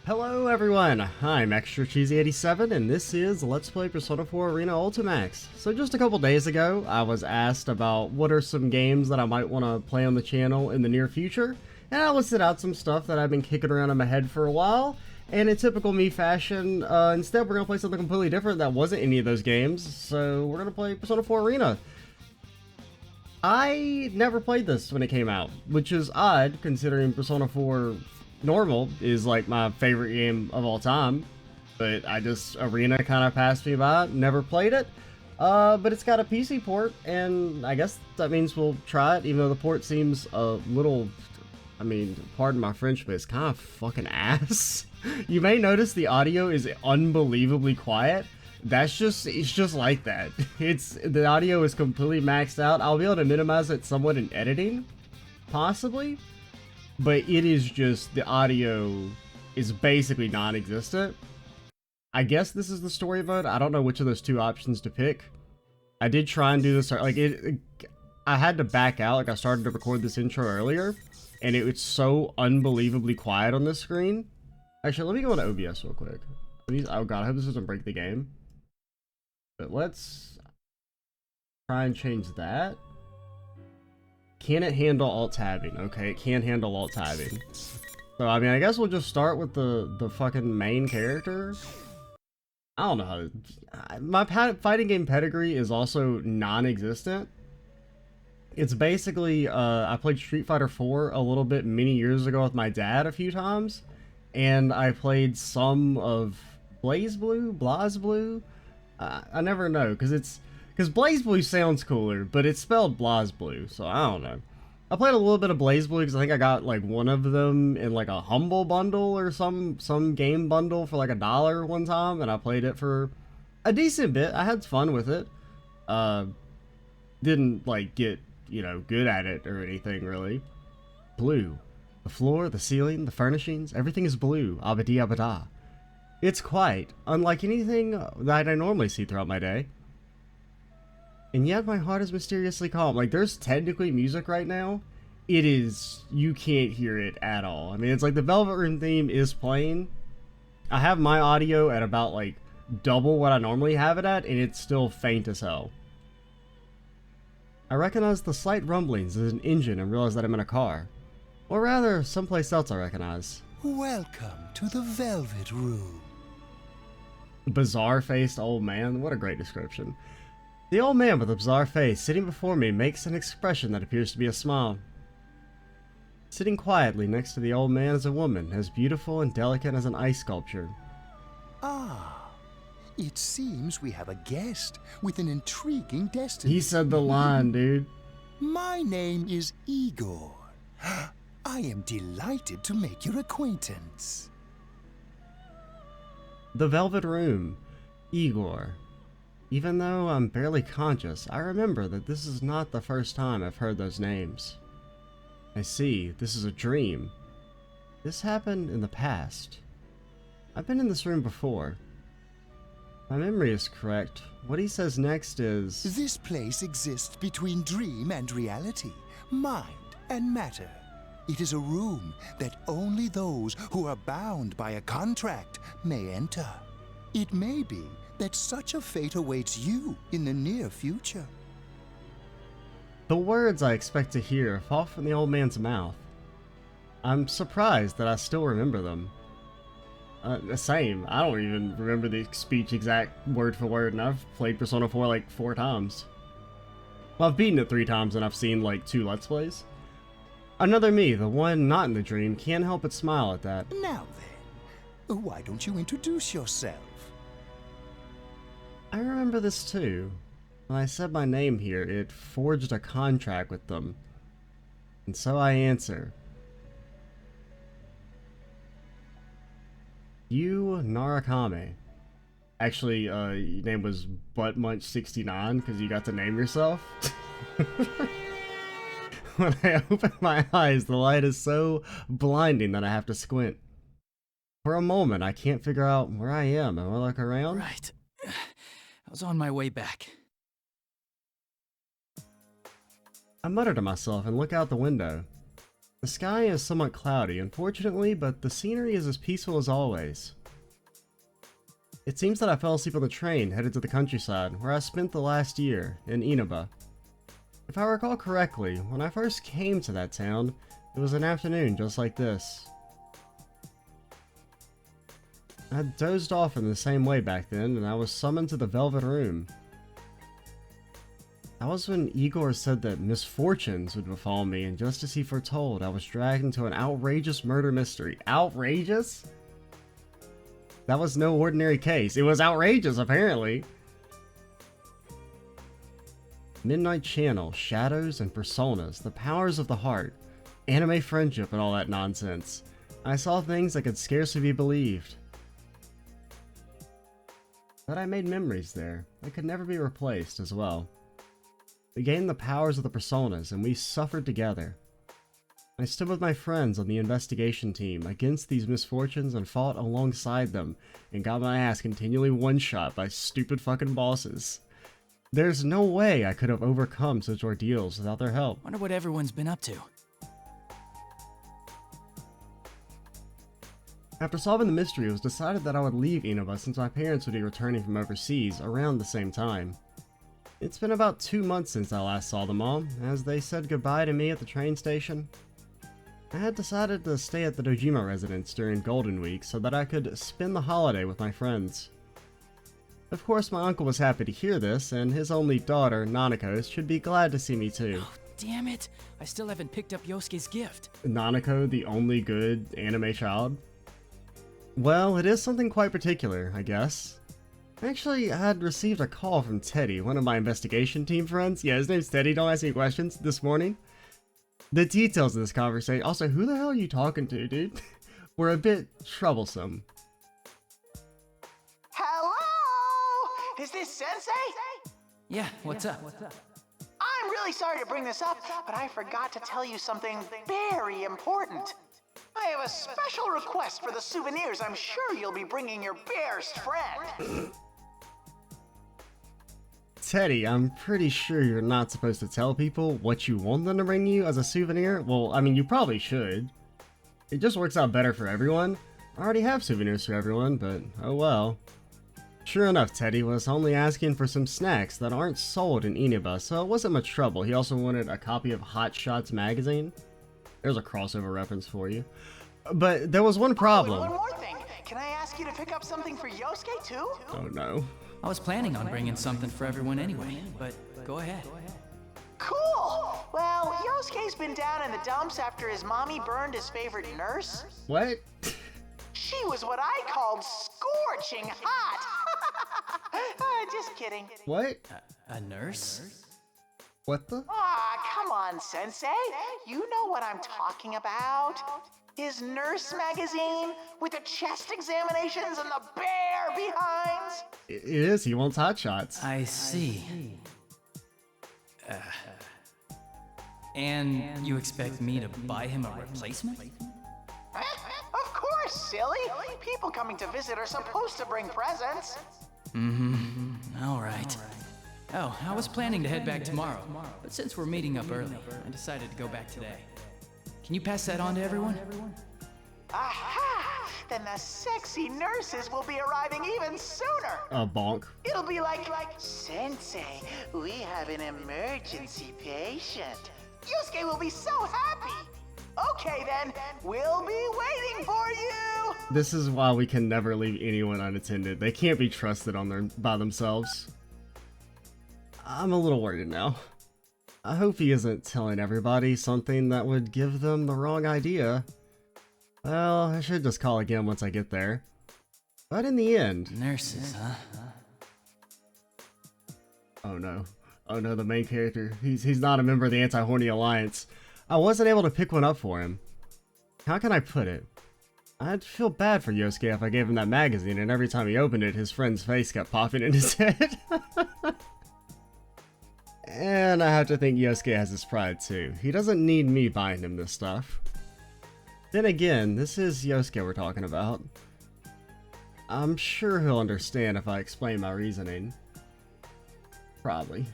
Hello everyone, I'm Extra Cheesy 87 and this is Let's Play Persona 4 Arena Ultimax. So just a couple days ago, I was asked about what are some games that I might want to play on the channel in the near future, and I listed out some stuff that I've been kicking around in my head for a while, and in typical me fashion, instead we're going to play something completely different that wasn't any of those games, so we're going to play Persona 4 Arena. I never played this when it came out, which is odd considering Persona 4 Normal is like my favorite game of all time, but Arena kind of passed me by, never played it, but it's got a PC port, and I guess that means we'll try it, even though the port seems a little, I mean, pardon my French, but it's kind of fucking ass. You may notice the audio is unbelievably quiet. It's just like that. The audio is completely maxed out. I'll be able to minimize it somewhat in editing, possibly. But it is just, the audio is basically non-existent. I guess this is the story mode. I don't know which of those two options to pick. I did try and do this, like, I had to back out, like I started to record this intro earlier, and it's so unbelievably quiet on this screen. Actually, let me go into OBS real quick. Oh god, I hope this doesn't break the game. But let's try and change that. Can it handle alt-tabbing? Okay, it can handle alt-tabbing. So, I mean, I guess we'll just start with the fucking main character. I don't know how to... My fighting game pedigree is also non-existent. It's basically, I played Street Fighter 4 a little bit many years ago with my dad a few times. And I played some of BlazBlue? I never know, because BlazBlue sounds cooler, but it's spelled BlazBlue, so I don't know. I played a little bit of BlazBlue because I think I got like one of them in like a Humble Bundle or some game bundle for like $1 one time, and I played it for a decent bit. I had fun with it. Didn't like get, you know, good at it or anything really. Blue. The floor, the ceiling, the furnishings, everything is blue. Abadi abada. It's quiet, unlike anything that I normally see throughout my day. And yet my heart is mysteriously calm. Like, there's technically music right now. It is, you can't hear it at all. I mean, it's like the Velvet Room theme is playing. I have my audio at about like double what I normally have it at, and it's still faint as hell. I recognize the slight rumblings as an engine and realize that I'm in a car. Or rather, someplace else I recognize. Welcome to the Velvet Room. Bizarre-faced old man? What a great description. The old man with a bizarre face sitting before me makes an expression that appears to be a smile. Sitting quietly next to the old man is a woman, as beautiful and delicate as an ice sculpture. Ah, it seems we have a guest with an intriguing destiny. He said the line, dude. My name is Igor. I am delighted to make your acquaintance. The Velvet Room. Igor. Even though I'm barely conscious, I remember that this is not the first time I've heard those names. I see, this is a dream. This happened in the past. I've been in this room before. My memory is correct. What he says next is... This place exists between dream and reality, mind and matter. It is a room that only those who are bound by a contract may enter. It may be that such a fate awaits you in the near future. The words I expect to hear fall from the old man's mouth. I'm surprised that I still remember them. Same. I don't even remember the speech exact word for word, and I've played Persona 4 like 4 times. Well, I've beaten it 3 times, and I've seen like 2 Let's Plays. Another me, the one not in the dream, can't help but smile at that. Now then, why don't you introduce yourself? I remember this too. When I said my name here, it forged a contract with them. And so I answer. You Narakame. Actually, your name was Buttmunch69 because you got to name yourself. When I open my eyes, the light is so blinding that I have to squint. For a moment, I can't figure out where I am. Am I look around? Right. I was on my way back. I mutter to myself and look out the window. The sky is somewhat cloudy, unfortunately, but the scenery is as peaceful as always. It seems that I fell asleep on the train headed to the countryside, where I spent the last year, in Inaba. If I recall correctly, when I first came to that town, it was an afternoon just like this. I had dozed off in the same way back then, and I was summoned to the Velvet Room. That was when Igor said that misfortunes would befall me, and just as he foretold, I was dragged into an outrageous murder mystery. Outrageous? That was no ordinary case. It was outrageous, apparently. Midnight Channel, shadows and personas, the powers of the heart, anime friendship and all that nonsense. I saw things that could scarcely be believed. But I made memories there that could never be replaced as well. We gained the powers of the personas, and we suffered together. I stood with my friends on the investigation team against these misfortunes and fought alongside them, and got my ass continually one-shot by stupid fucking bosses. There's no way I could have overcome such ordeals without their help. Wonder what everyone's been up to. After solving the mystery, it was decided that I would leave Inaba since my parents would be returning from overseas around the same time. It's been about 2 months since I last saw them all, as they said goodbye to me at the train station. I had decided to stay at the Dojima residence during Golden Week so that I could spend the holiday with my friends. Of course, my uncle was happy to hear this, and his only daughter, Nanako, should be glad to see me too. Oh, damn it! I still haven't picked up Yosuke's gift. Nanako, the only good anime child? Well, it is something quite particular, I guess. Actually, I had received a call from Teddy, one of my investigation team friends. Yeah, his name's Teddy, don't ask me questions, this morning. The details of this conversation, also, who the hell are you talking to, dude? Were a bit troublesome. Hello? Is this Sensei? Yeah, what's up? I'm really sorry to bring this up, but I forgot to tell you something very important. I have a special request for the souvenirs I'm sure you'll be bringing your bear's friend. Teddy, I'm pretty sure you're not supposed to tell people what you want them to bring you as a souvenir. Well, I mean, you probably should. It just works out better for everyone. I already have souvenirs for everyone, but oh well. Sure enough, Teddy was only asking for some snacks that aren't sold in Inaba, so it wasn't much trouble. He also wanted a copy of Hot Shots magazine. There's a crossover reference for you. But there was one problem. Oh, and one more thing. Can I ask you to pick up something for Yosuke too? Oh no. I was planning on bringing something for everyone anyway, but go ahead. Cool! Well, Yosuke's been down in the dumps after his mommy burned his favorite nurse. What? She was what I called scorching hot. Just kidding. What? A nurse? What the? Aw, come on, Sensei. You know what I'm talking about. His nurse magazine with the chest examinations and the bear behinds. It is, he wants Hot Shots. I see. And you expect me to buy him a replacement? Of course, silly. People coming to visit are supposed to bring presents. All right. Oh, I was planning to head back tomorrow, but since we're meeting up early, I decided to go back today. Can you pass that on to everyone? Aha! Then the sexy nurses will be arriving even sooner. Bonk. It'll be like, Sensei, we have an emergency patient. Yosuke will be so happy. Okay then, we'll be waiting for you. This is why we can never leave anyone unattended. They can't be trusted by themselves. I'm a little worried now. I hope he isn't telling everybody something that would give them the wrong idea. Well, I should just call again once I get there. But in the end... Nurses, huh? Oh no. Oh no, the main character. He's not a member of the Anti-Horny Alliance. I wasn't able to pick one up for him. How can I put it? I'd feel bad for Yosuke if I gave him that magazine and every time he opened it, his friend's face kept popping in his head. And I have to think Yosuke has his pride too. He doesn't need me buying him this stuff. Then again, this is Yosuke we're talking about. I'm sure he'll understand if I explain my reasoning. Probably.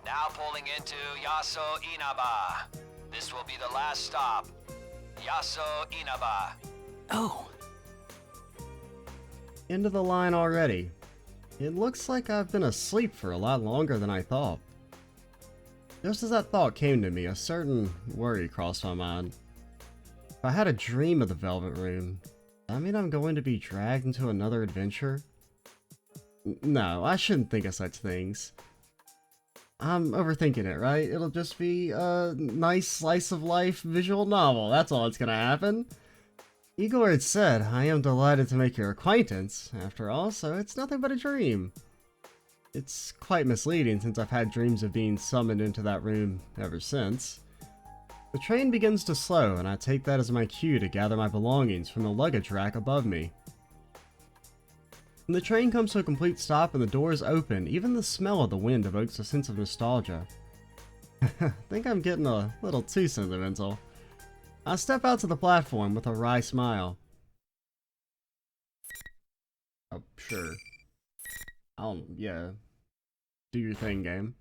Now pulling into Yaso Inaba. This will be the last stop. Yaso Inaba. Oh, End of the line already. It looks like I've been asleep for a lot longer than I thought. Just as that thought came to me, a certain worry crossed my mind. If I had a dream of the Velvet Room, does that mean I'm going to be dragged into another adventure? No, I shouldn't think of such things. I'm overthinking it, right? It'll just be a nice slice of life visual novel, that's all that's gonna happen. Igor had said, I am delighted to make your acquaintance, after all, so it's nothing but a dream. It's quite misleading since I've had dreams of being summoned into that room ever since. The train begins to slow, and I take that as my cue to gather my belongings from the luggage rack above me. When the train comes to a complete stop and the doors open, even the smell of the wind evokes a sense of nostalgia. I think I'm getting a little too sentimental. I step out to the platform with a wry smile. Oh, sure. Yeah. Do your thing, game.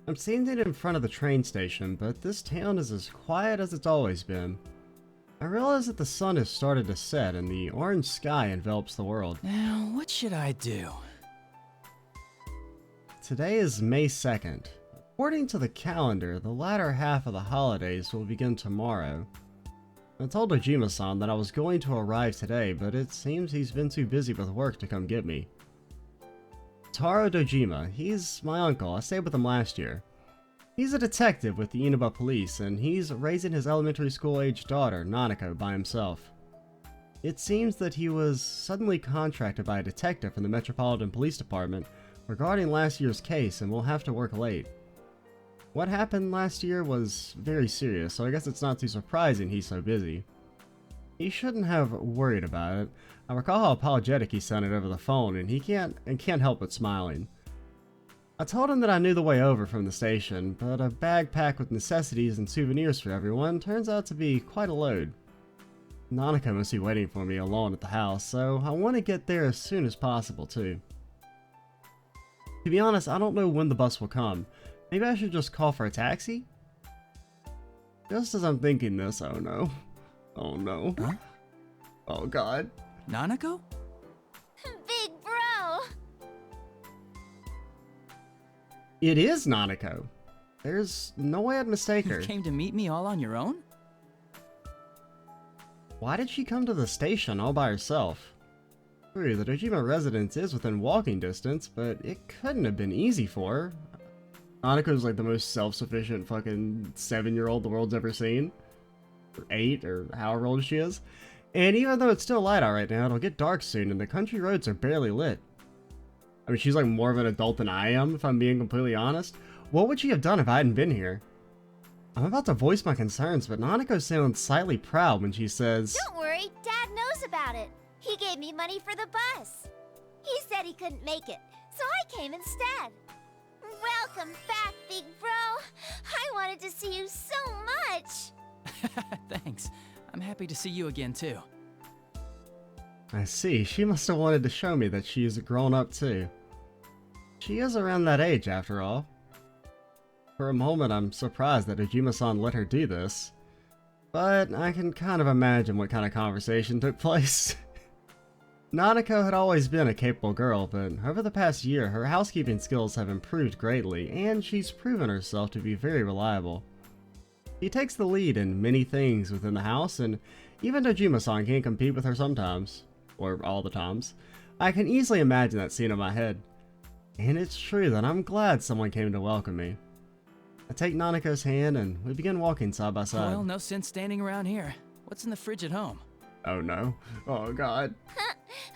I'm standing in front of the train station, but this town is as quiet as it's always been. I realize that the sun has started to set and the orange sky envelops the world. now what should I do? Today is May 2nd. According to the calendar, the latter half of the holidays will begin tomorrow. I told Ojima-san that I was going to arrive today, but it seems he's been too busy with work to come get me. Taro Dojima, he's my uncle, I stayed with him last year. He's a detective with the Inaba police, and he's raising his elementary school-aged daughter, Nanako, by himself. It seems that he was suddenly contracted by a detective from the Metropolitan Police Department regarding last year's case and will have to work late. What happened last year was very serious, so I guess it's not too surprising he's so busy. He shouldn't have worried about it. I recall how apologetic he sounded over the phone, and he can't help but smiling. I told him that I knew the way over from the station, but a bag packed with necessities and souvenirs for everyone turns out to be quite a load. Nanako must be waiting for me alone at the house, so I want to get there as soon as possible too. To be honest, I don't know when the bus will come. Maybe I should just call for a taxi? Just as I'm thinking this, oh no. Oh no. Huh? Oh god. Nanako? Big bro! It is Nanako. There's no way I'd mistake her. You came to meet me all on your own? Why did she come to the station all by herself? True, the Dojima residence is within walking distance, but it couldn't have been easy for her. Nanako's like the most self-sufficient fucking 7-year-old the world's ever seen. Or 8, or however old she is. And even though it's still light out right now, it'll get dark soon, and the country roads are barely lit. I mean, she's like more of an adult than I am, if I'm being completely honest. What would she have done if I hadn't been here? I'm about to voice my concerns, but Nanako sounds slightly proud when she says, Don't worry, Dad knows about it. He gave me money for the bus. He said he couldn't make it, so I came instead. Welcome back, big bro. I wanted to see you so much. Thanks. I'm happy to see you again, too. I see, she must have wanted to show me that she's grown up too. She is around that age, after all. For a moment, I'm surprised that Ojima-san let her do this. But I can kind of imagine what kind of conversation took place. Nanako had always been a capable girl, but over the past year, her housekeeping skills have improved greatly, and she's proven herself to be very reliable. She takes the lead in many things within the house, and even Dojima-san can't compete with her sometimes. Or all the times. I can easily imagine that scene in my head. And it's true that I'm glad someone came to welcome me. I take Nanako's hand and we begin walking side by side. Well, no sense standing around here. What's in the fridge at home? Oh no. Oh god.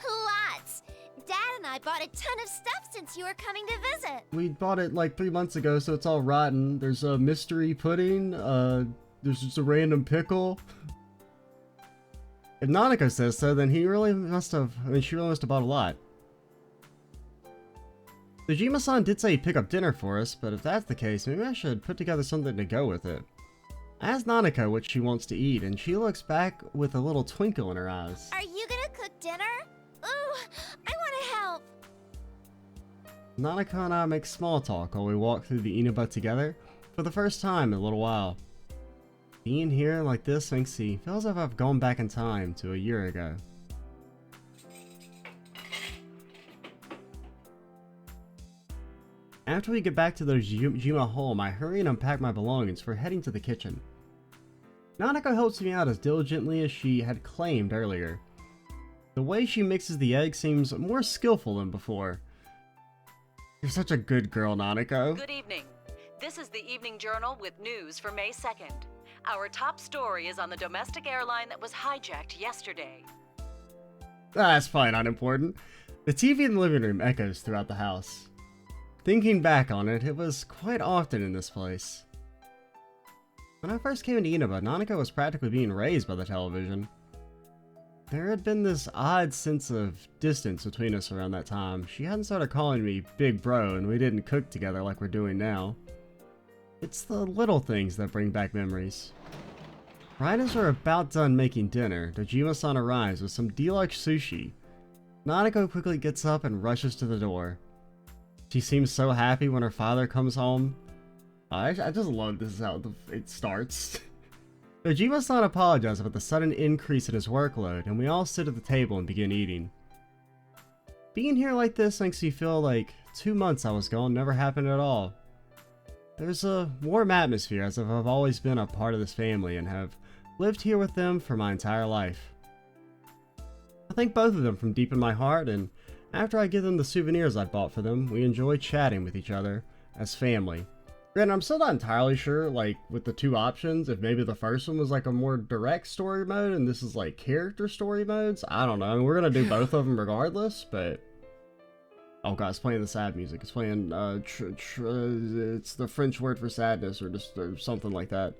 Lots. Dad and I bought a ton of stuff since you were coming to visit. We bought it like 3 months ago, so it's all rotten. There's a mystery pudding, there's just a random pickle. If Nanako says so, then she really must have bought a lot. Dojima-san did say he'd pick up dinner for us, but if that's the case, maybe I should put together something to go with it. I ask Nanako what she wants to eat, and she looks back with a little twinkle in her eyes. Are you gonna cook dinner? Ooh, I wanna help. Nanako and I make small talk while we walk through the Inaba together for the first time in a little while. Being here like this makes me feel as if I've gone back in time to a year ago. After we get back to the Jima home, I hurry and unpack my belongings for heading to the kitchen. Nanako helps me out as diligently as she had claimed earlier. The way she mixes the egg seems more skillful than before. You're such a good girl, Nanako. Good evening. This is the Evening Journal with news for May 2nd. Our top story is on the domestic airline that was hijacked yesterday. That's probably not important. The TV in the living room echoes throughout the house. Thinking back on it, it was quite often in this place. When I first came into Inaba, Nanako was practically being raised by the television. There had been this odd sense of distance between us around that time. She hadn't started calling me Big Bro, and we didn't cook together like we're doing now. It's the little things that bring back memories. Right as we're about done making dinner, Dojima-san arrives with some deluxe sushi. Nanako quickly gets up and rushes to the door. She seems so happy when her father comes home. I just love this is how it starts. Dojima-san apologizes about the sudden increase in his workload, and we all sit at the table and begin eating. Being here like this makes me feel like 2 months I was gone never happened at all. There's a warm atmosphere as if I've always been a part of this family and have lived here with them for my entire life. I thank both of them from deep in my heart, and after I give them the souvenirs I bought for them, we enjoy chatting with each other as family. Granted, I'm still not entirely sure, like, with the two options, if maybe the first one was like a more direct story mode and this is like character story modes. I don't know. I mean, we're gonna do both of them regardless, but... Oh god, it's playing the sad music. It's playing, it's the French word for sadness, or just or something like that.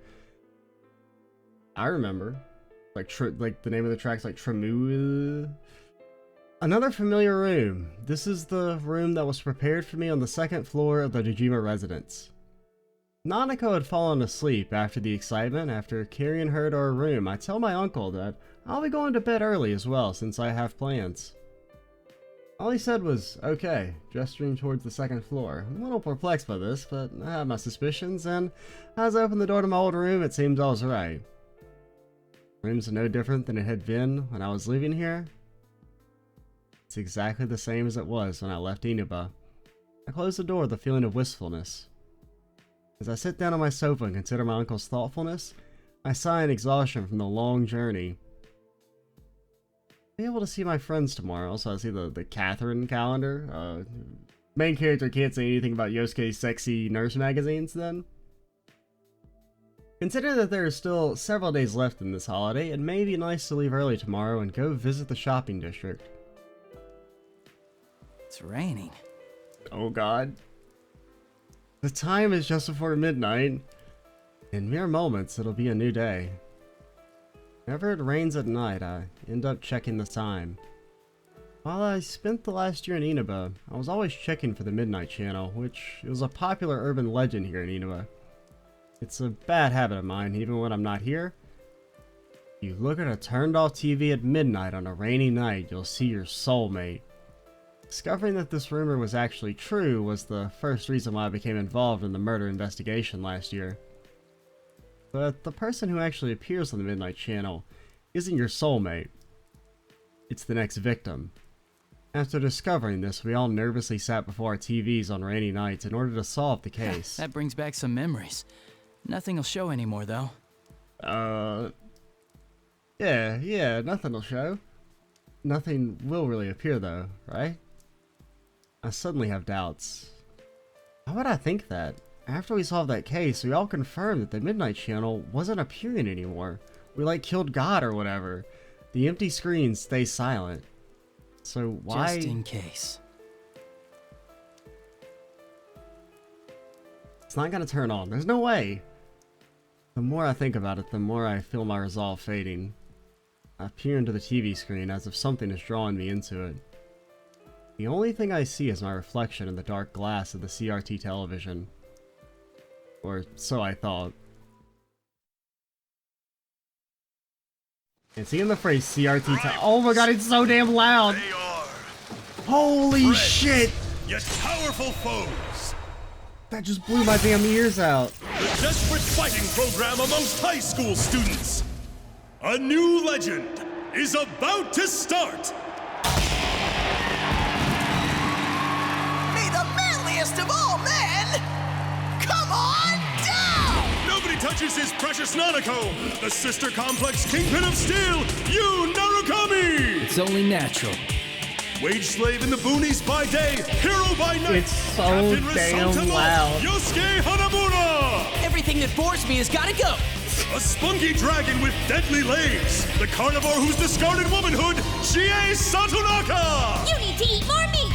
I remember. Like the name of the track's like Tremou. Another familiar room. This is the room that was prepared for me on the second floor of the Dojima residence. Nanako had fallen asleep after the excitement. After carrying her to her room, I tell my uncle that I'll be going to bed early as well since I have plans. All he said was, okay, gesturing towards the second floor. I'm a little perplexed by this, but I have my suspicions, and as I opened the door to my old room, it seems I was right. The room's no different than it had been when I was living here. It's exactly the same as it was when I left Inaba. I closed the door with a feeling of wistfulness. As I sit down on my sofa and consider my uncle's thoughtfulness, I sigh in exhaustion from the long journey. I'll be able to see my friends tomorrow, so I see the Catherine calendar. Main character can't say anything about Yosuke's sexy nurse magazines then. Considering that there are still several days left in this holiday, it may be nice to leave early tomorrow and go visit the shopping district. It's raining. Oh god. The time is just before midnight. In mere moments, it'll be a new day. Whenever it rains at night, I end up checking the time. While I spent the last year in Inaba, I was always checking for the Midnight Channel, which was a popular urban legend here in Inaba. It's a bad habit of mine, even when I'm not here. If you look at a turned-off TV at midnight on a rainy night, you'll see your soulmate. Discovering that this rumor was actually true was the first reason why I became involved in the murder investigation last year. But the person who actually appears on the Midnight Channel isn't your soulmate. It's the next victim. After discovering this, we all nervously sat before our TVs on rainy nights in order to solve the case. That brings back some memories. Nothing will show anymore, though. Yeah, nothing will show. Nothing will really appear, though, right? I suddenly have doubts. How would I think that? After we solved that case, we all confirmed that the Midnight Channel wasn't appearing anymore. We like killed God or whatever. The empty screens stay silent. So why... Just in case. It's not gonna turn on. There's no way. The more I think about it, the more I feel my resolve fading. I peer into the TV screen as if something is drawing me into it. The only thing I see is my reflection in the dark glass of the CRT television. Or so I thought. And seeing the phrase CRT oh my god, it's so damn loud! Holy shit! yet powerful foes. That just blew my damn ears out. The desperate fighting program amongst high school students. A new legend is about to start. May the manliest of all men come on down! Nobody touches his precious Nanako, the sister complex kingpin of steel, Yu Narukami! It's only natural. Wage slave in the boonies by day, hero by night. It's so Captain damn Risotamo, loud. Yosuke Hanamura! Everything that bores me has gotta go. A spunky dragon with deadly legs. The carnivore who's discarded womanhood, Chie Satonaka! You need to eat more meat!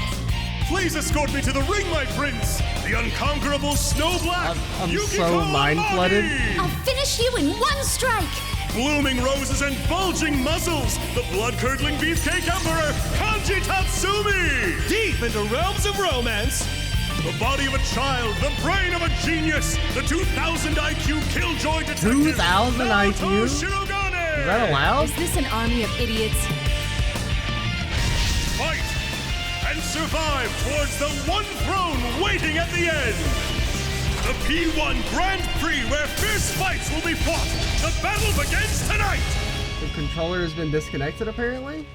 Please escort me to the ring, my prince. The unconquerable Snow Black. I'm Yukiko so mind-flooded. Amagi. I'll finish you in one strike! Blooming roses and bulging muzzles. The blood-curdling beefcake emperor, Kanji Tatsumi. Deep into realms of romance. The body of a child, the brain of a genius. The 2000 IQ killjoy detective. 2000 Naoto IQ? Shirogane. Is that allowed? Is this an army of idiots? Fight and survive towards the one throne waiting at the end. The P1 Grand Prix where fierce fights will be fought. The battle begins tonight. The controller has been disconnected, apparently?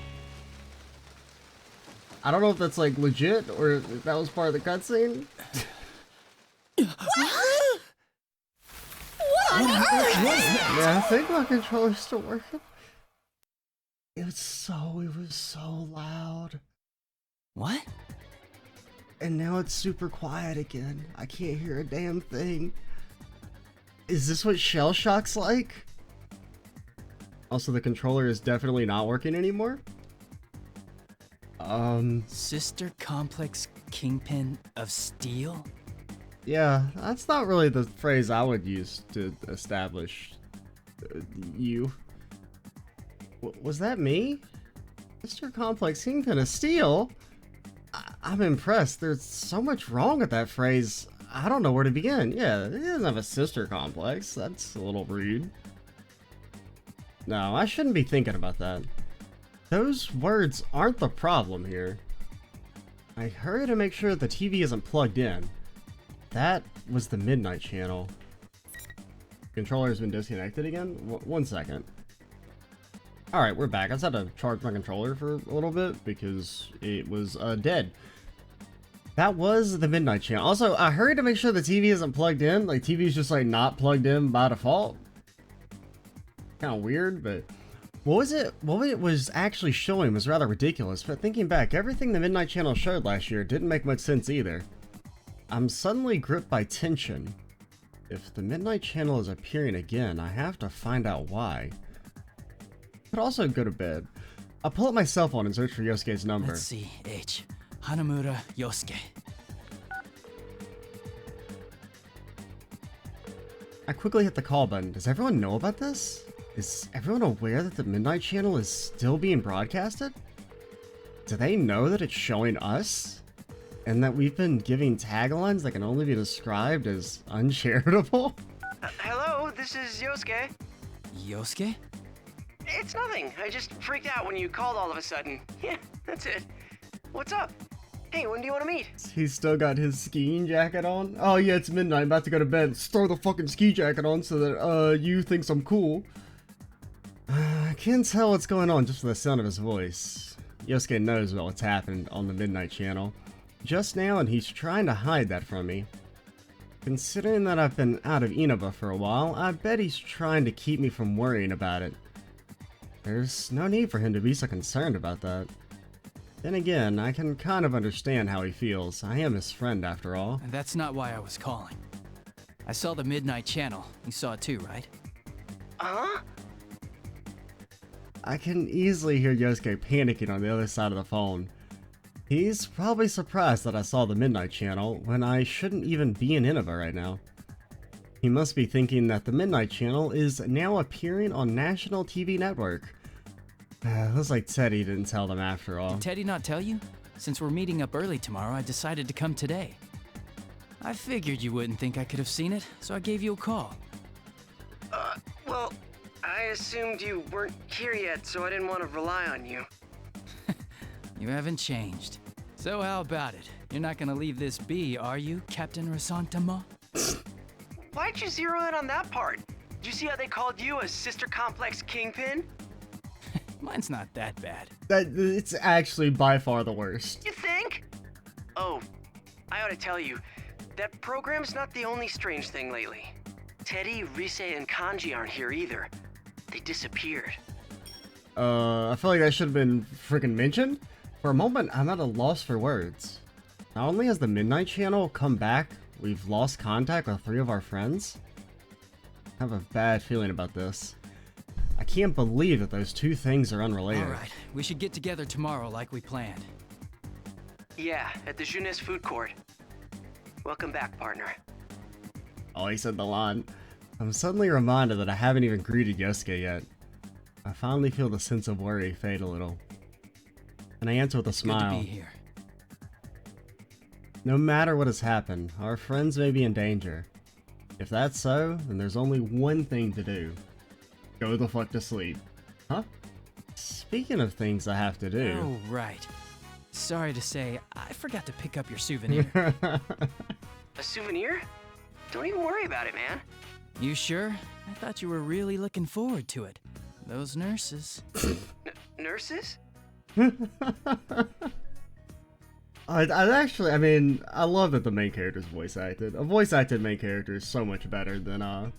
I don't know if that's, like, legit, or if that was part of the cutscene. Yeah, I think my controller's still working. It was so loud. What? And now it's super quiet again. I can't hear a damn thing. Is this what shell shock's like? Also, the controller is definitely not working anymore. Sister complex kingpin of steel? Yeah, that's not really the phrase I would use to establish you. Was that me? Mr. Complex Kingpin of Steel? I'm impressed. There's so much wrong with that phrase. I don't know where to begin. Yeah, he doesn't have a sister complex. That's a little rude. No, I shouldn't be thinking about that. Those words aren't the problem here. I hurry to make sure the TV isn't plugged in. That was the Midnight Channel. Controller's been disconnected again? One second. Alright, we're back. I just had to charge my controller for a little bit because it was dead. That was the Midnight Channel. Also, I hurried to make sure the TV isn't plugged in. Like, TV's just like not plugged in by default. Kind of weird, but what it was actually showing was rather ridiculous. But thinking back, everything the Midnight Channel showed last year didn't make much sense either. I'm suddenly gripped by tension. If the Midnight Channel is appearing again, I have to find out why. Could also go to bed. I'll pull up my cell phone and search for Yosuke's number. Let's see, H. Hanamura Yosuke. I quickly hit the call button. Does everyone know about this? Is everyone aware that the Midnight Channel is still being broadcasted? Do they know that it's showing us? And that we've been giving taglines that can only be described as uncharitable? Hello, this is Yosuke. Yosuke? It's nothing. I just freaked out when you called all of a sudden. Yeah, that's it. What's up? Hey, when do you want to meet? He's still got his skiing jacket on. Oh yeah, it's midnight. I'm about to go to bed. Let's throw the fucking ski jacket on so that you thinks I'm cool. I can't tell what's going on just from the sound of his voice. Yosuke knows about what's happened on the Midnight Channel just now, and he's trying to hide that from me. Considering that I've been out of Inaba for a while, I bet he's trying to keep me from worrying about it. There's no need for him to be so concerned about that. Then again, I can kind of understand how he feels. I am his friend after all. And that's not why I was calling. I saw the Midnight Channel. You saw it too, right? Huh? I can easily hear Yosuke panicking on the other side of the phone. He's probably surprised that I saw the Midnight Channel when I shouldn't even be in Inaba right now. He must be thinking that the Midnight Channel is now appearing on national TV network. Looks like Teddy didn't tell them after all. Did Teddy not tell you? Since we're meeting up early tomorrow, I decided to come today. I figured you wouldn't think I could have seen it, so I gave you a call. Well, I assumed you weren't here yet, so I didn't want to rely on you. You haven't changed. So how about it? You're not gonna leave this be, are you, Captain Resentiment? Why'd you zero in on that part? Did you see how they called you a sister complex kingpin? Mine's not that bad. It's actually by far the worst. You think? Oh, I ought to tell you, that program's not the only strange thing lately. Teddy, Rise, and Kanji aren't here either. They disappeared. I feel like that should have been freaking mentioned. For a moment, I'm at a loss for words. Not only has the Midnight Channel come back, we've lost contact with 3 of our friends. I have a bad feeling about this. I can't believe that those 2 things are unrelated. Alright, we should get together tomorrow like we planned. Yeah, at the Jeunesse food court. Welcome back, partner. Oh, he said the line. I'm suddenly reminded that I haven't even greeted Yosuke yet. I finally feel the sense of worry fade a little. And I answer with a smile. Good to be here. No matter what has happened, our friends may be in danger. If that's so, then there's only one thing to do. Go the fuck to sleep. Huh? Speaking of things I have to do... Oh, right. Sorry to say, I forgot to pick up your souvenir. A souvenir? Don't even worry about it, man. You sure? I thought you were really looking forward to it. Those nurses. Nurses? I mean, I love that the main character's voice acted. A voice acted main character is so much better than,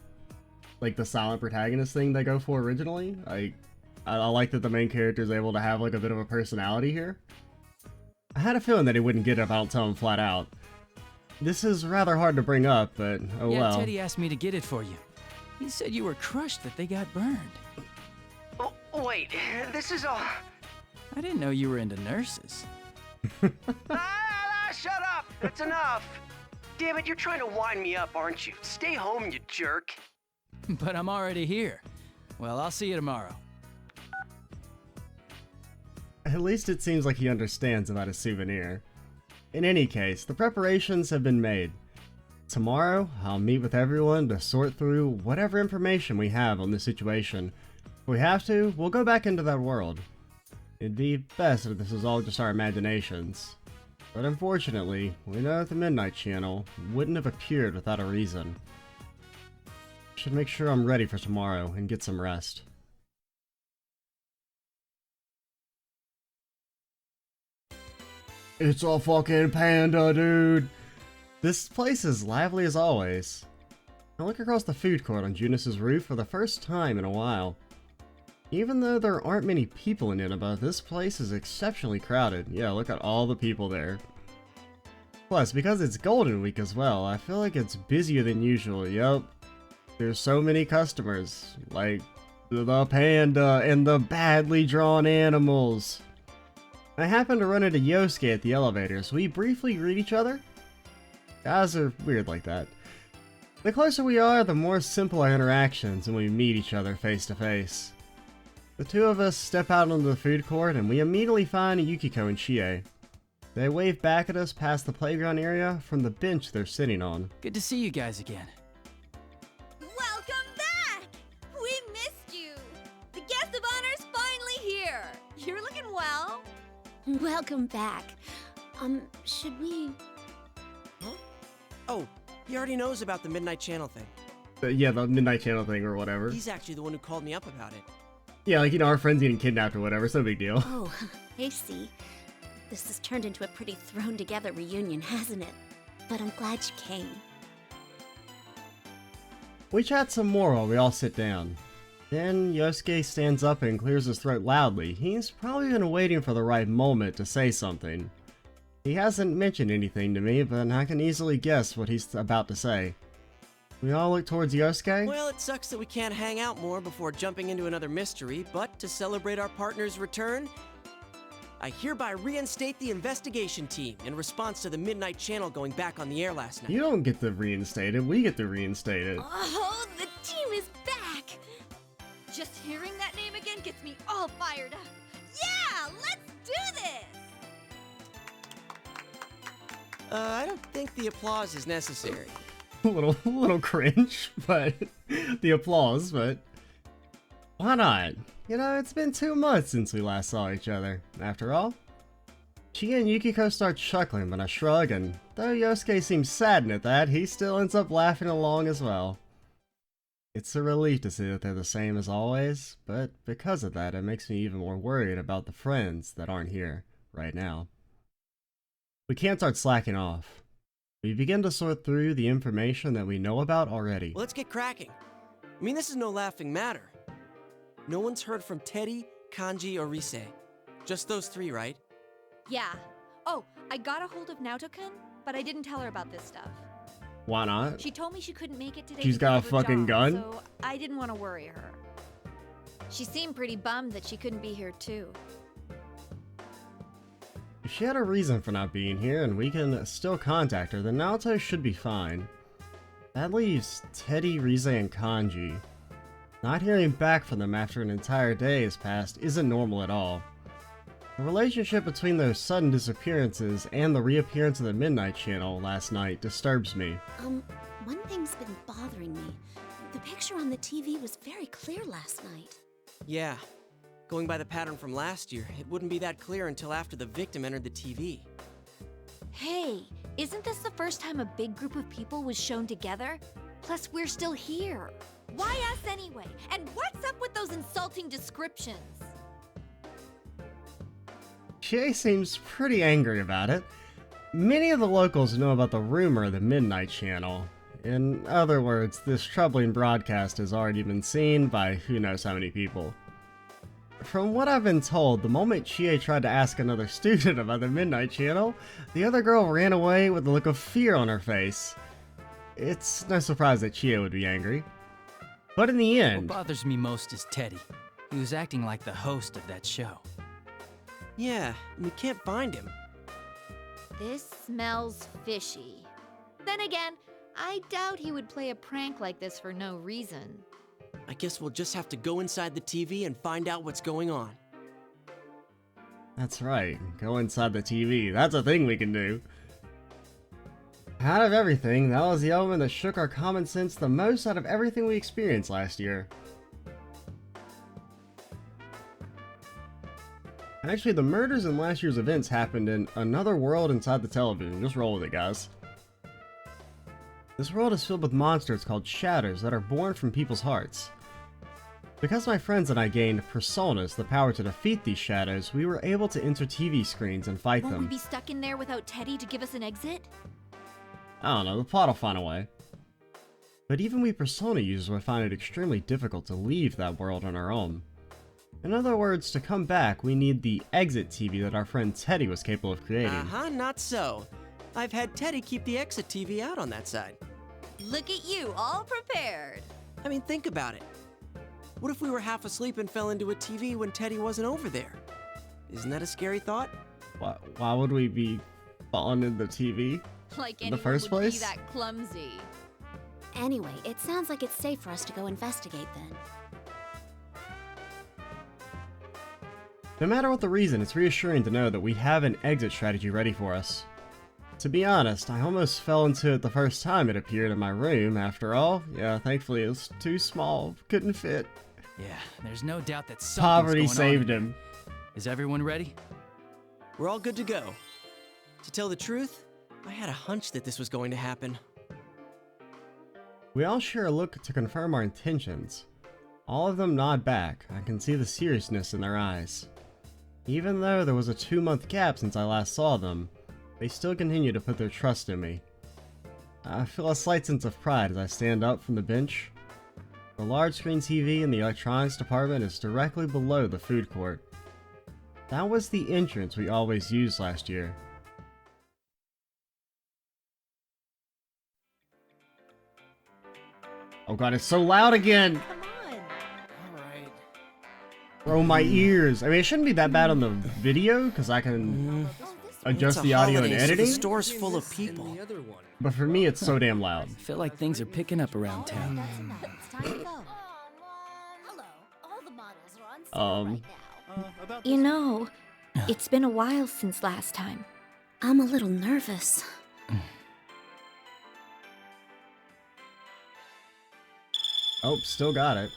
like the silent protagonist thing they go for originally. I like that the main character is able to have like a bit of a personality here. I had a feeling that he wouldn't get it if I don't tell him flat out. This is rather hard to bring up, but oh yeah, well. Teddy asked me to get it for you. He said you were crushed that they got burned. Oh, wait, this is all... I didn't know you were into nurses. Shut up! That's enough! Damn it, you're trying to wind me up, aren't you? Stay home, you jerk. But I'm already here. Well, I'll see you tomorrow. At least it seems like he understands about his souvenir. In any case, the preparations have been made. Tomorrow, I'll meet with everyone to sort through whatever information we have on the situation. If we have to, we'll go back into that world. It'd be best if this was all just our imaginations. But unfortunately, we know that the Midnight Channel wouldn't have appeared without a reason. Should make sure I'm ready for tomorrow and get some rest. It's a fucking panda, dude! This place is lively as always. I look across the food court on Junice's roof for the first time in a while. Even though there aren't many people in Inaba, this place is exceptionally crowded. Yeah, look at all the people there. Plus, because it's Golden Week as well, I feel like it's busier than usual. Yup. There's so many customers. Like, the panda and the badly drawn animals. I happened to run into Yosuke at the elevator, so we briefly greet each other. Guys are weird like that. The closer we are, the more simple our interactions when we meet each other face to face. The 2 of us step out onto the food court and we immediately find Yukiko and Chie. They wave back at us past the playground area from the bench they're sitting on. Good to see you guys again. Welcome back! We missed you! The guest of honor's finally here! You're looking well. Welcome back. Should we... Huh? Oh, he already knows about the Midnight Channel thing. Yeah, the Midnight Channel thing or whatever. He's actually the one who called me up about it. Yeah, like, you know, our friend's getting kidnapped or whatever, it's no big deal. Oh, I see. This has turned into a pretty thrown-together reunion, hasn't it? But I'm glad you came. We chat some more while we all sit down. Then Yosuke stands up and clears his throat loudly. He's probably been waiting for the right moment to say something. He hasn't mentioned anything to me, but I can easily guess what he's about to say. We all look towards Yosuke. Well, it sucks that we can't hang out more before jumping into another mystery, but to celebrate our partner's return, I hereby reinstate the investigation team in response to the Midnight Channel going back on the air last night. You don't get to reinstate it, we get to reinstate it. Oh, the team is back! Just hearing that name again gets me all fired up. Yeah, let's do this! I don't think the applause is necessary. a little cringe, but the applause, but why not? You know, it's been 2 months since we last saw each other, after all. Chie and Yukiko start chuckling, but I shrug, and though Yosuke seems saddened at that, he still ends up laughing along as well. It's a relief to see that they're the same as always, but because of that, it makes me even more worried about the friends that aren't here right now. We can't start slacking off. We begin to sort through the information that we know about already. Well, let's get cracking. I mean, this is no laughing matter. No one's heard from Teddy, Kanji, or Rise. Just those three, right? Yeah. Oh, I got a hold of Naoto-kun, but I didn't tell her about this stuff. Why not? She told me she couldn't make it today. She's got a because of her fucking job, gun? So I didn't want to worry her. She seemed pretty bummed that she couldn't be here too. If she had a reason for not being here and we can still contact her, then Naoto should be fine. That leaves Teddy, Rise, and Kanji. Not hearing back from them after an entire day has passed isn't normal at all. The relationship between those sudden disappearances and the reappearance of the Midnight Channel last night disturbs me. One thing's been bothering me. The picture on the TV was very clear last night. Yeah. Going by the pattern from last year, it wouldn't be that clear until after the victim entered the TV. Hey, isn't this the first time a big group of people was shown together? Plus, we're still here. Why us anyway? And what's up with those insulting descriptions? Chie seems pretty angry about it. Many of the locals know about the rumor of the Midnight Channel. In other words, this troubling broadcast has already been seen by who knows how many people. From what I've been told, the moment Chie tried to ask another student about the Midnight Channel, the other girl ran away with a look of fear on her face. It's no surprise that Chie would be angry. But in the end... What bothers me most is Teddy. He was acting like the host of that show. Yeah, we can't find him. This smells fishy. Then again, I doubt he would play a prank like this for no reason. I guess we'll just have to go inside the TV and find out what's going on. That's right, go inside the TV. That's a thing we can do. Out of everything, that was the element that shook our common sense the most out of everything we experienced last year. Actually, the murders in last year's events happened in another world inside the television. Just roll with it, guys. This world is filled with monsters called shadows that are born from people's hearts. Because my friends and I gained personas, the power to defeat these shadows, we were able to enter TV screens and fight Won't them. we be stuck in there without Teddy to give us an exit? I don't know, the plot will find a way. But even we persona users would find it extremely difficult to leave that world on our own. In other words, to come back, we need the exit TV that our friend Teddy was capable of creating. Not so. I've had Teddy keep the exit TV out on that side. Look at you, all prepared. I mean, think about it. What if we were half asleep and fell into a TV when Teddy wasn't over there? Isn't that a scary thought? Why would we be falling in the TV? Like in the first place? Be that clumsy. Anyway, it sounds like it's safe for us to go investigate then. No matter what the reason, it's reassuring to know that we have an exit strategy ready for us. To be honest, I almost fell into it the first time it appeared in my room. After all, yeah, thankfully it was too small, couldn't fit. Yeah, there's no doubt that something's Poverty going saved on. him. Is everyone ready? We're all good to go. To tell the truth, I had a hunch that this was going to happen. We all share a look to confirm our intentions. All of them nod back. I can see the seriousness in their eyes. Even though there was a 2-month gap since I last saw them, they still continue to put their trust in me. I feel a slight sense of pride as I stand up from the bench. The large screen TV in the electronics department is directly below the food court. That was the entrance we always used last year. Oh god, it's so loud again! Come on. Alright. Bro, my ears. I mean, it shouldn't be that bad on the video, because I can adjust the audio and editing. So the store's full of people. But for me, it's so damn loud. I feel like things are picking up around town. It's time to go. Hello, all the models are on sale right now. You know, it's been a while since last time. I'm a little nervous. Oh, still got it.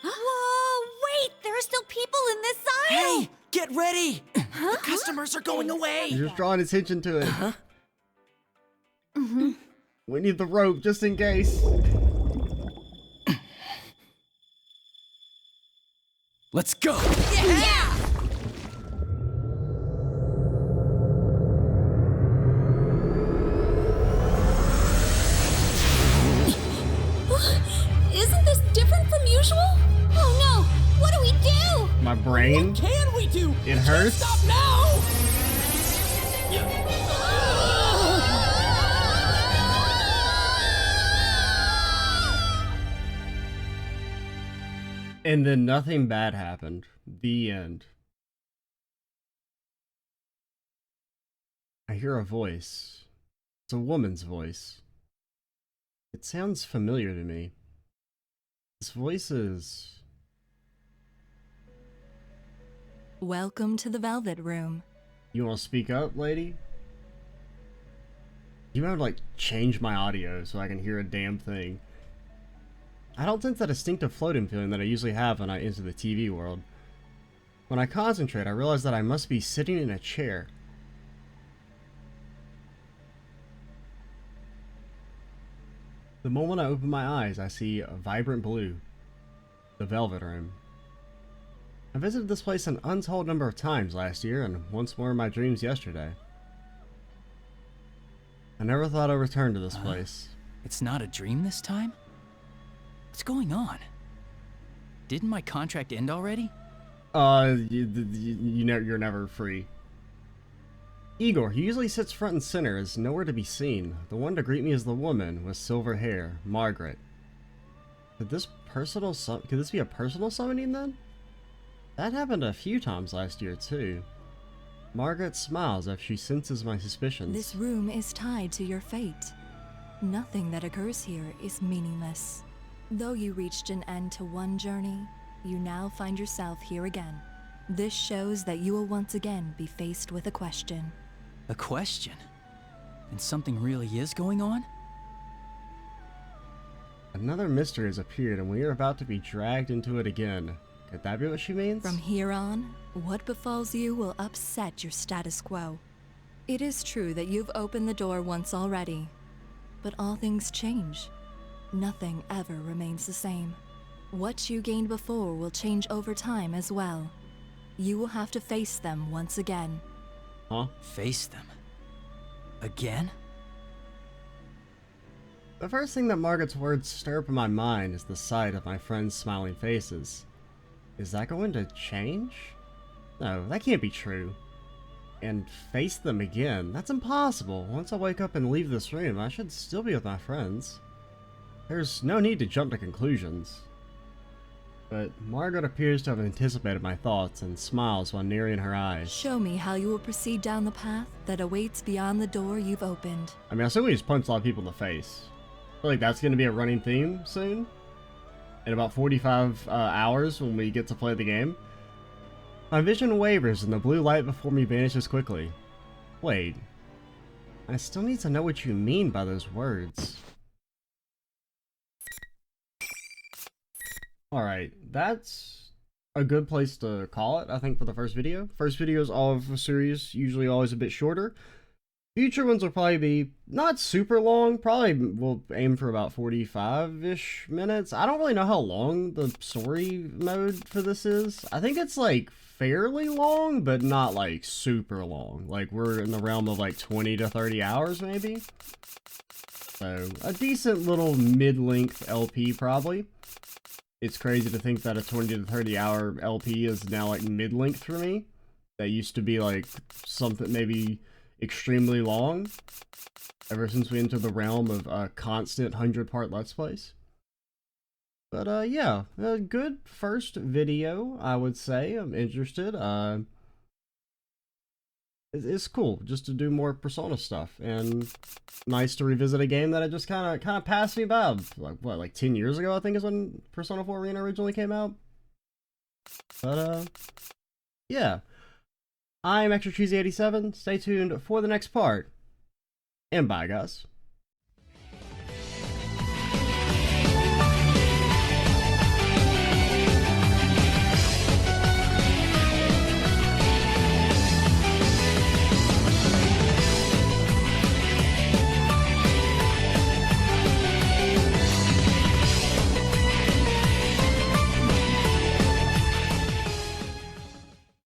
Whoa, wait! There are still people in this aisle! Hey, get ready! The customers are going away! You're just drawing attention to it. We need the rope just in case. Let's go! Yeah! Isn't this different from usual? Oh no! What do we do? My brain. What can we do? It hurts. Stop now! And then nothing bad happened. The end. I hear a voice. It's a woman's voice. It sounds familiar to me. This voice is... Welcome to the Velvet Room. You want to speak up, lady? You might like change my audio so I can hear a damn thing. I don't sense that distinctive floating feeling that I usually have when I enter the TV world. When I concentrate, I realize that I must be sitting in a chair. The moment I open my eyes, I see a vibrant blue. The Velvet Room. I visited this place an untold number of times last year, and once more in my dreams yesterday. I never thought I'd return to this place. It's not a dream this time? What's going on? Didn't my contract end already? You're never free. Igor, he usually sits front and center, is nowhere to be seen. The one to greet me is the woman with silver hair, Margaret. Could this be a personal summoning then? That happened a few times last year too. Margaret smiles as she senses my suspicions. This room is tied to your fate. Nothing that occurs here is meaningless. Though you reached an end to one journey, you now find yourself here again. This shows that you will once again be faced with a question. A question? And something really is going on? Another mystery has appeared and we are about to be dragged into it again. Could that be what she means? From here on, what befalls you will upset your status quo. It is true that you've opened the door once already, but all things change. Nothing ever remains the same. What you gained before will change over time as well. You will have to face them once again. Huh? Face them? Again? The first thing that Margaret's words stir up in my mind is the sight of my friends' smiling faces. Is that going to change? No, that can't be true. And face them again? That's impossible. Once I wake up and leave this room, I should still be with my friends. There's no need to jump to conclusions. But Margaret appears to have anticipated my thoughts and smiles while narrowing her eyes. Show me how you will proceed down the path that awaits beyond the door you've opened. I mean, I assume we just punched a lot of people in the face. I feel like that's going to be a running theme soon. In about 45 hours when we get to play the game. My vision wavers and the blue light before me vanishes quickly. Wait. I still need to know what you mean by those words. Alright, that's a good place to call it, I think, for the first video. First videos of a series, usually always a bit shorter. Future ones will probably be not super long, probably we'll aim for about 45-ish minutes. I don't really know how long the story mode for this is. I think it's like fairly long, but not like super long. Like we're in the realm of like 20 to 30 hours maybe. So a decent little mid-length LP probably. It's crazy to think that a 20 to 30 hour LP is now like mid-length for me. That used to be like something maybe extremely long ever since we entered the realm of constant 100-part Let's Plays. But yeah, a good first video, I would say. I'm interested. It's cool just to do more Persona stuff, and nice to revisit a game that I just kind of passed me by. Like what, like 10 years ago I think is when Persona 4 Arena originally came out. But yeah. I'm Extra Cheesy 87. Stay tuned for the next part. And bye, guys.